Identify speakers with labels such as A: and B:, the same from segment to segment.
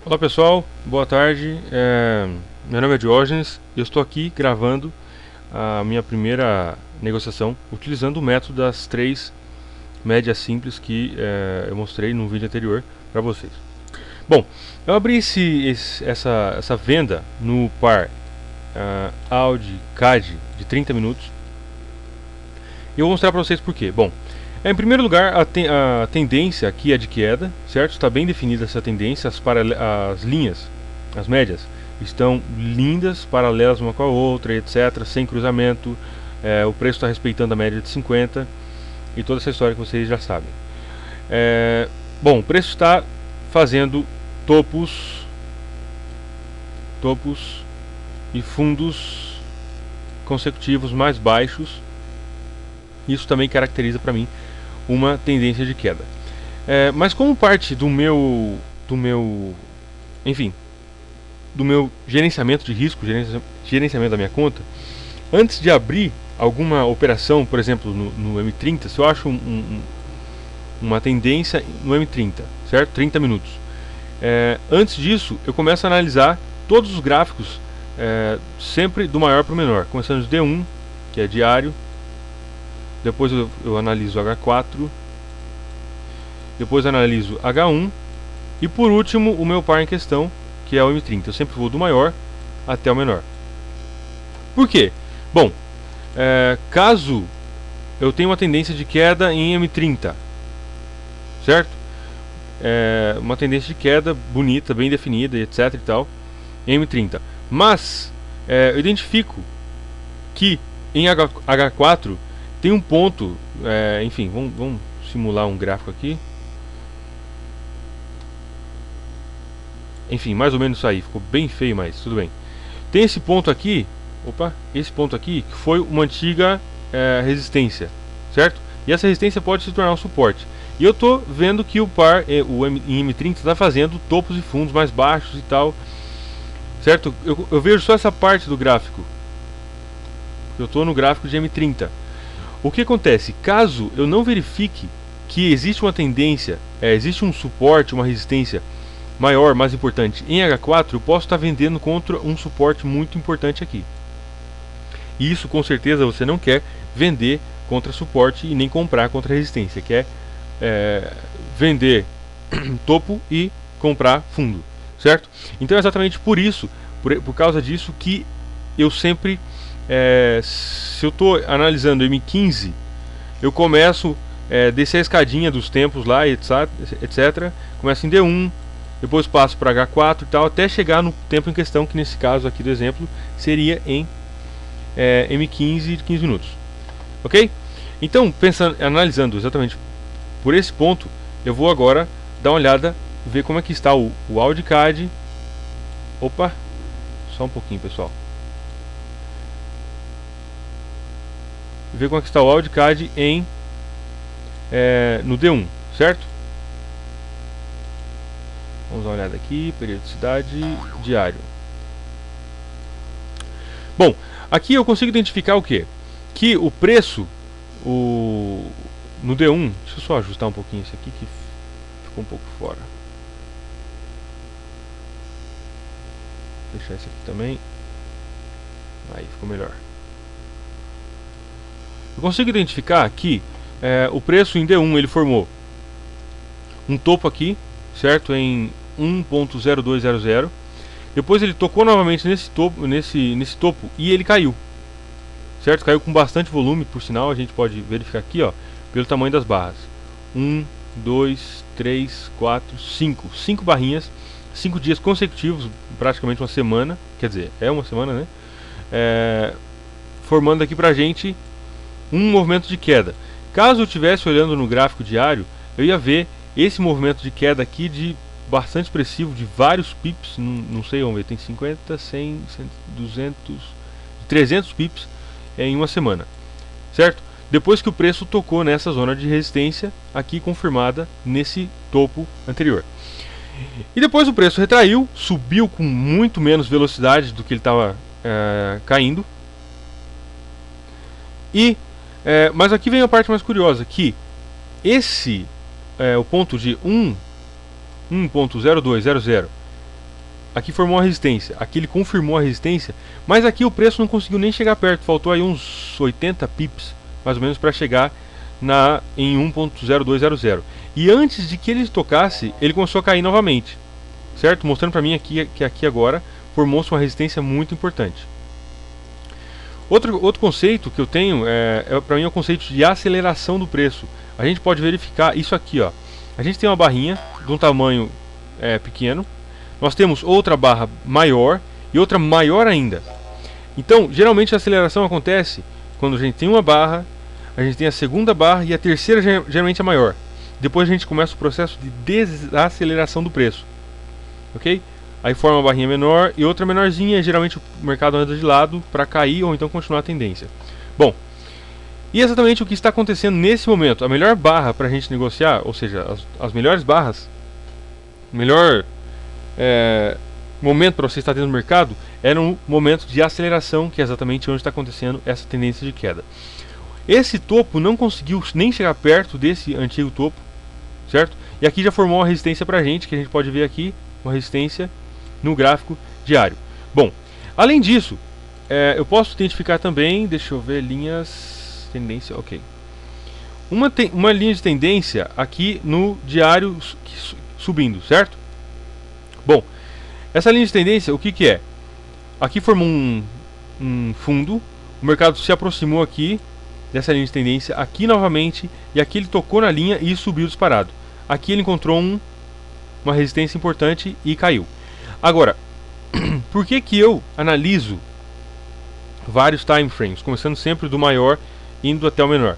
A: Olá pessoal, boa tarde. Meu nome é Diógenes e eu estou aqui gravando a minha primeira negociação utilizando o método das três médias simples que eu mostrei no vídeo anterior para vocês. Bom, eu abri essa venda no par Audi CAD de 30 minutos e eu vou mostrar para vocês por quê. Bom, em primeiro lugar, a tendência aqui é de queda, certo? Está bem definida essa tendência, as linhas, as médias, estão lindas, paralelas uma com a outra, etc., sem cruzamento, o preço está respeitando a média de 50, e toda essa história que vocês já sabem. Bom, o preço está fazendo topos e fundos consecutivos mais baixos. Isso também caracteriza para mim uma tendência de queda. Mas como parte do meu gerenciamento de risco, gerenciamento da minha conta, antes de abrir alguma operação, por exemplo no M30, se eu acho uma tendência no M30, certo? 30 minutos. Antes disso, eu começo a analisar todos os gráficos, sempre do maior para o menor, começando de D1, que é diário. Depois eu analiso H4, depois analiso H1 e por último o meu par em questão, que é o M30. Eu sempre vou do maior até o menor. Por quê? Bom, caso eu tenha uma tendência de queda em M30, certo? Uma tendência de queda bonita, bem definida, etc e tal, em M30. Mas eu identifico que em H4 tem um ponto, enfim, vamos simular um gráfico aqui. Enfim, mais ou menos isso aí, ficou bem feio, mas tudo bem. Tem esse ponto aqui, esse ponto aqui, que foi uma antiga resistência, certo? E essa resistência pode se tornar um suporte. E eu estou vendo que o par, em M30, está fazendo topos e fundos mais baixos e tal, certo? Eu vejo só essa parte do gráfico. Eu estou no gráfico de M30. O que acontece? Caso eu não verifique que existe uma tendência, existe um suporte, uma resistência maior, mais importante em H4, eu posso estar vendendo contra um suporte muito importante aqui. E isso com certeza você não quer vender contra suporte e nem comprar contra resistência. Quer vender topo e comprar fundo, certo? Então é exatamente por isso, por causa disso que eu sempre... se eu estou analisando M15, eu começo a descer a escadinha dos tempos lá, etc. Começo em D1, depois passo para H4 e tal, até chegar no tempo em questão, que nesse caso aqui do exemplo seria em M15 de 15 minutos. Ok? Então, analisando exatamente por esse ponto, eu vou agora dar uma olhada, ver como é que está o Audi CAD. Opa, só um pouquinho, pessoal. Ver como é que está o Audi CAD no D1, certo? Vamos dar uma olhada aqui, periodicidade, diário. Bom, aqui eu consigo identificar o quê? Que o preço no D1, deixa eu só ajustar um pouquinho isso aqui que ficou um pouco fora. Vou deixar esse aqui também. Aí ficou melhor. Eu consigo identificar que o preço em D1 ele formou um topo aqui, certo? Em 1.0200. Depois ele tocou novamente nesse topo e ele caiu, certo? Caiu com bastante volume, por sinal. A gente pode verificar aqui, ó, pelo tamanho das barras. 1, 2, 3, 4, 5 barrinhas, 5 dias consecutivos, praticamente uma semana. Quer dizer, é uma semana, né? Formando aqui pra gente um movimento de queda. Caso eu estivesse olhando no gráfico diário, eu ia ver esse movimento de queda aqui de bastante expressivo, de vários pips, não sei, vamos ver, tem 50, 100, 200, 300 pips em uma semana, certo? Depois que o preço tocou nessa zona de resistência, aqui confirmada nesse topo anterior. E depois o preço retraiu, subiu com muito menos velocidade do que ele estava caindo. Mas aqui vem a parte mais curiosa, que o ponto de 1.0200 aqui formou uma resistência, aqui ele confirmou a resistência, mas aqui o preço não conseguiu nem chegar perto, faltou aí uns 80 pips, mais ou menos, para chegar em 1.0200. E antes de que ele tocasse, ele começou a cair novamente, certo? Mostrando para mim aqui, que aqui agora formou-se uma resistência muito importante. Outro conceito que eu tenho, para mim, é o conceito de aceleração do preço. A gente pode verificar isso aqui, ó. A gente tem uma barrinha de um tamanho pequeno, nós temos outra barra maior e outra maior ainda. Então, geralmente a aceleração acontece quando a gente tem uma barra, a gente tem a segunda barra e a terceira geralmente é maior. Depois a gente começa o processo de desaceleração do preço, ok? Aí forma uma barrinha menor e outra menorzinha, e geralmente o mercado anda de lado para cair ou então continuar a tendência. Bom, e exatamente o que está acontecendo nesse momento. A melhor barra para a gente negociar, ou seja, as melhores barras, o melhor momento para você estar dentro do mercado é no momento de aceleração, que é exatamente onde está acontecendo essa tendência de queda. Esse topo não conseguiu nem chegar perto desse antigo topo, certo? E aqui já formou uma resistência para a gente, que a gente pode ver aqui, uma resistência no gráfico diário. Bom, além disso, eu posso identificar também, deixa eu ver, linhas, tendência, ok. Uma linha de tendência aqui no diário subindo, certo? Bom, essa linha de tendência, o que é? Aqui formou um fundo, o mercado se aproximou aqui dessa linha de tendência, aqui novamente, e aqui ele tocou na linha e subiu disparado. Aqui ele encontrou uma resistência importante e caiu. Agora, por que eu analiso vários time frames, começando sempre do maior, indo até o menor?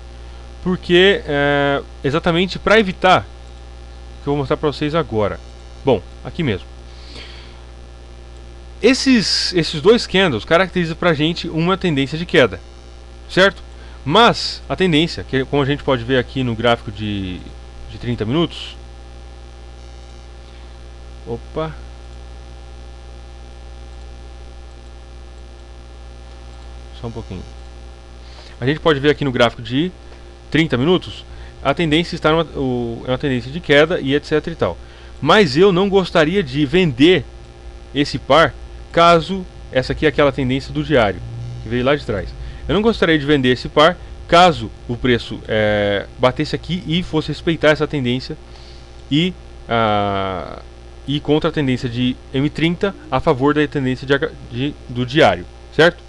A: Porque, exatamente para evitar, que eu vou mostrar para vocês agora. Bom, aqui mesmo. Esses dois candles caracterizam para a gente uma tendência de queda, certo? Mas a tendência, que como a gente pode ver aqui no gráfico de 30 minutos. Opa! Só um pouquinho. A gente pode ver aqui no gráfico de 30 minutos, a tendência está é uma tendência de queda e etc e tal. Mas eu não gostaria de vender esse par caso essa aqui é aquela tendência do diário que veio lá de trás. Eu não gostaria de vender esse par caso o preço batesse aqui e fosse respeitar essa tendência e contra a tendência de M30 a favor da tendência do diário, certo?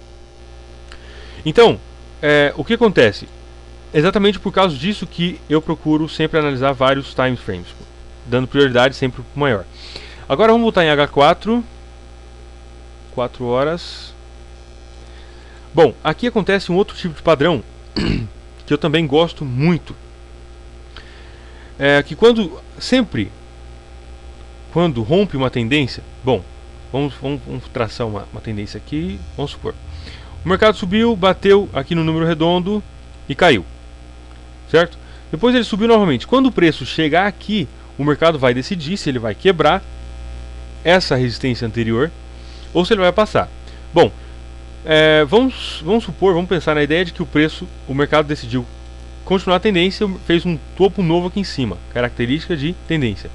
A: Então, o que acontece? Exatamente por causa disso que eu procuro sempre analisar vários time frames, dando prioridade sempre para o maior. Agora vamos voltar em H4, 4 horas. Bom, aqui acontece um outro tipo de padrão que eu também gosto muito. Que quando rompe uma tendência, bom, vamos traçar uma tendência aqui, vamos supor. O mercado subiu, bateu aqui no número redondo e caiu, certo? Depois ele subiu novamente. Quando o preço chegar aqui, o mercado vai decidir se ele vai quebrar essa resistência anterior ou se ele vai passar. Bom, vamos pensar na ideia de que o mercado decidiu continuar a tendência, fez um topo novo aqui em cima, característica de tendência.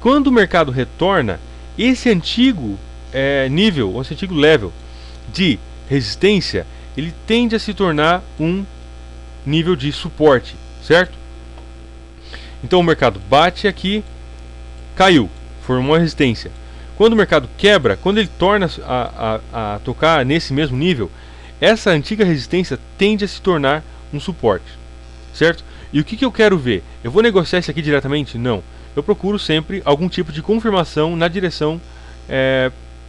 A: Quando o mercado retorna, esse antigo nível, esse antigo level de resistência, ele tende a se tornar um nível de suporte, certo? Então o mercado bate aqui, caiu, formou uma resistência. Quando o mercado quebra, quando ele torna a tocar nesse mesmo nível, essa antiga resistência tende a se tornar um suporte, certo? E o que eu quero ver? Eu vou negociar isso aqui diretamente? Não. Eu procuro sempre algum tipo de confirmação na direção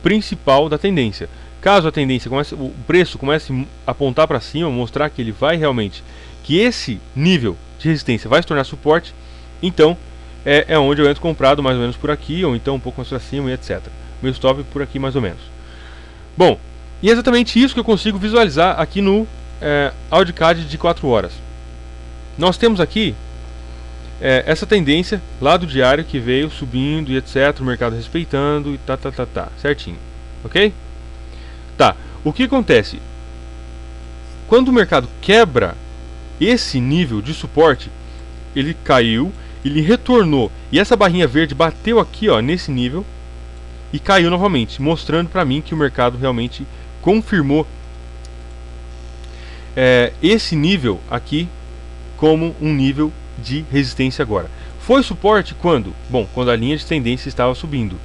A: principal da tendência. Caso a tendência o preço comece a apontar para cima, mostrar que ele vai realmente, que esse nível de resistência vai se tornar suporte, então é onde eu entro comprado mais ou menos por aqui, ou então um pouco mais para cima e etc. Meu stop por aqui mais ou menos. Bom, e é exatamente isso que eu consigo visualizar aqui no AudiCAD de 4 horas. Nós temos aqui essa tendência lá do diário que veio subindo e etc, o mercado respeitando e certinho, ok? Tá, o que acontece? Quando o mercado quebra esse nível de suporte, ele caiu, ele retornou, e essa barrinha verde bateu aqui, ó, nesse nível, e caiu novamente, mostrando para mim que o mercado realmente confirmou esse nível aqui como um nível de resistência agora. Foi suporte quando? Bom, quando a linha de tendência estava subindo,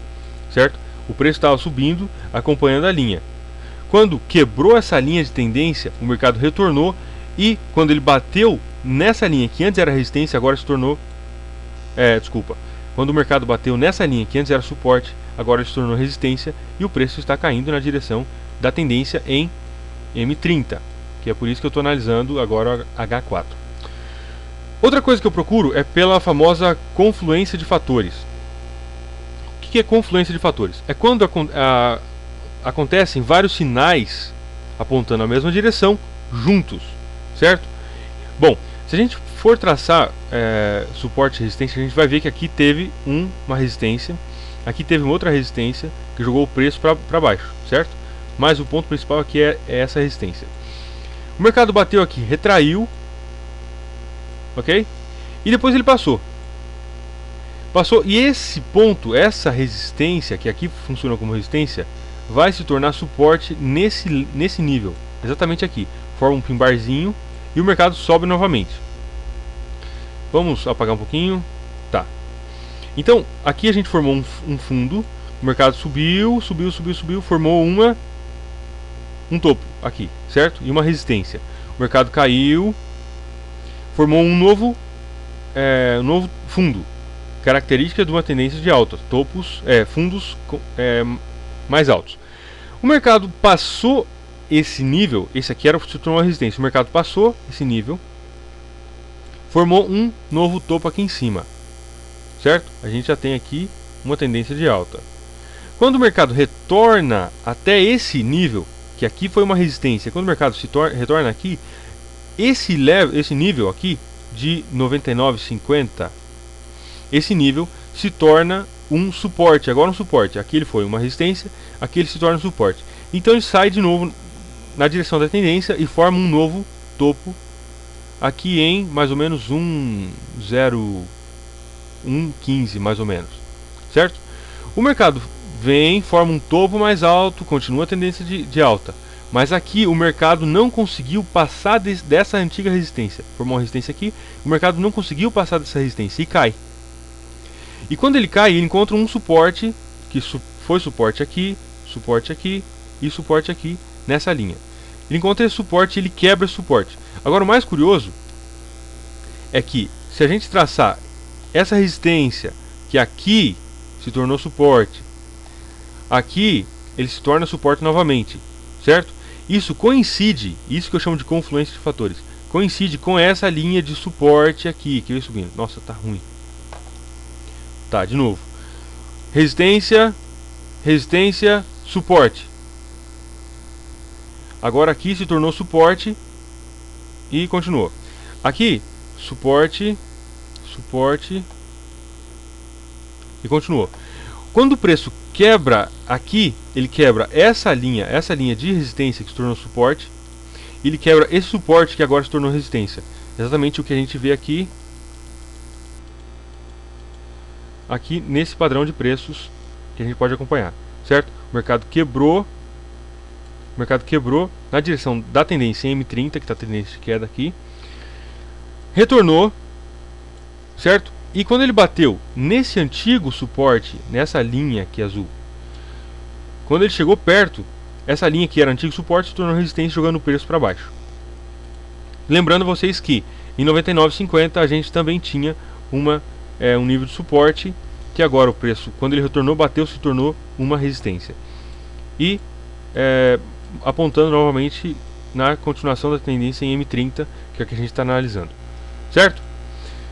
A: certo? O preço estava subindo, acompanhando a linha. Quando quebrou essa linha de tendência, o mercado retornou, e quando ele bateu nessa linha que antes era resistência, agora se tornou... Quando o mercado bateu nessa linha que antes era suporte, agora se tornou resistência, e o preço está caindo na direção da tendência em M30, que é por isso que eu estou analisando agora H4. Outra coisa que eu procuro é pela famosa confluência de fatores. O que é confluência de fatores? É quando acontecem vários sinais apontando na mesma direção juntos, certo? Bom, se a gente for traçar suporte e resistência, a gente vai ver que aqui teve uma resistência, aqui teve uma outra resistência que jogou o preço para baixo, certo? Mas o ponto principal aqui é essa resistência. O mercado bateu aqui, retraiu, ok? E depois ele passou, e esse ponto, essa resistência que aqui funciona como resistência, vai se tornar suporte nesse nível, exatamente aqui. Forma um pin-barzinho e o mercado sobe novamente. Vamos apagar um pouquinho. Tá. Então, aqui a gente formou um fundo. O mercado subiu, formou um topo aqui, certo? E uma resistência. O mercado caiu, formou um novo fundo. Característica de uma tendência de alta. Fundos mais altos. O mercado passou esse nível, esse aqui se tornou uma resistência. O mercado passou esse nível, formou um novo topo aqui em cima, certo? A gente já tem aqui uma tendência de alta. Quando o mercado retorna até esse nível, que aqui foi uma resistência, quando o mercado retorna aqui, esse nível aqui de 99,50, esse nível se torna um suporte, agora um suporte. Aqui ele foi uma resistência, aqui ele se torna um suporte. Então ele sai de novo na direção da tendência e forma um novo topo aqui em mais ou menos 1,15 mais ou menos, certo? O mercado vem, forma um topo mais alto, continua a tendência de alta, mas aqui o mercado não conseguiu passar dessa antiga resistência. Formou uma resistência aqui, o mercado não conseguiu passar dessa resistência e cai. E quando ele cai, ele encontra um suporte, que foi suporte aqui e suporte aqui nessa linha. Ele encontra esse suporte e ele quebra esse suporte. Agora, o mais curioso é que, se a gente traçar essa resistência, que aqui se tornou suporte, aqui ele se torna suporte novamente, certo? Isso coincide, isso que eu chamo de confluência de fatores, coincide com essa linha de suporte aqui, que vem subindo. Nossa, tá ruim. Tá, de novo. Resistência, resistência, suporte. Agora aqui se tornou suporte e continuou. Aqui, suporte, suporte e continuou. Quando o preço quebra aqui, ele quebra essa linha de resistência que se tornou suporte, e ele quebra esse suporte que agora se tornou resistência. Exatamente o que a gente vê aqui nesse padrão de preços que a gente pode acompanhar, certo? O mercado quebrou na direção da tendência em M30, que está a tendência de queda aqui, retornou, certo? E quando ele bateu nesse antigo suporte, nessa linha aqui azul, quando ele chegou perto, essa linha que era antigo suporte se tornou resistência, jogando o preço para baixo. Lembrando vocês que em 99,50 a gente também tinha um nível de suporte, que agora o preço, quando ele retornou, bateu, se tornou uma resistência. E apontando novamente na continuação da tendência em M30, que é a que a gente está analisando, certo?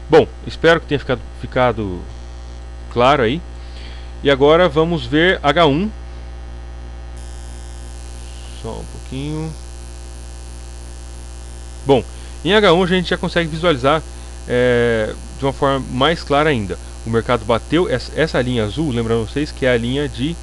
A: Bom, espero que tenha ficado claro aí. E agora vamos ver H1. Só um pouquinho. Bom, em H1 a gente já consegue visualizar de uma forma mais clara ainda. O mercado bateu essa linha azul, lembrando vocês que é a linha de